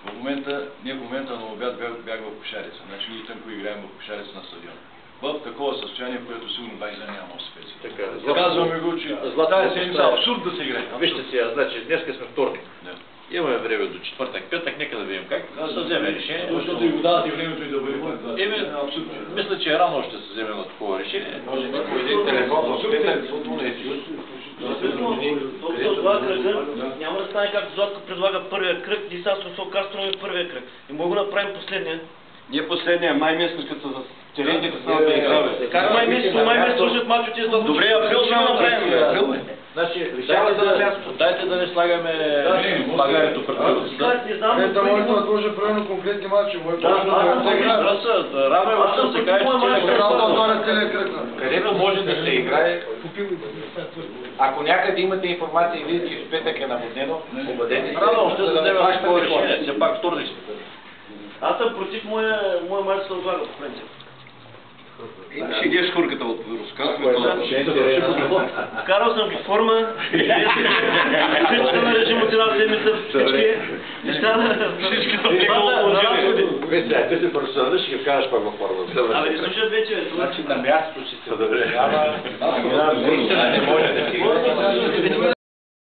В момента на обяд бях в Кошарица. Значи ние тънко играем в Кошарица на стадион. В такова състояние, в което сигурно 20 дни няма успех. Казваме го, че тази седмица абсурд да се играе. Вижте сега, значи днеска сме вторник. Имаме време до четвъртък, петък, нека да видим как да се вземе решение. Защото и водата и времето и да бъде. Мисля, че рано ще се вземе на такова решение. Може би по един телефон в петък футболния съюз. Няма да стане както Златко предлага първия кръг и сега се окастраме първия кръг. И мога да направим последния. Ние последния, май месец, като са с терените, като са да играме. Как май месец служат мачовете за Златко? Добре, април ще направим. Значи, дайте да не слагаме слагането пред кръвата. Да може да отложа правилно конкретни матчи. Рано е още да се каже, че Където може да се играе. Ако някъде имате информация и видите, че в петък е наводнено, обадете се. Рано още да вземем такова решение. Все пак вторник сме. Аз съм против моя мач да отлага, по принцип. Ще идеш хурката от разказваме. Вкарал съм ги в форма. Всичко на режим от една седмица. Всички неща на разходи. Ти се професионалист, ще ги вкараш пак във форма. Абе, не слушат вече. Значи на мястото ще се добре. не може да си.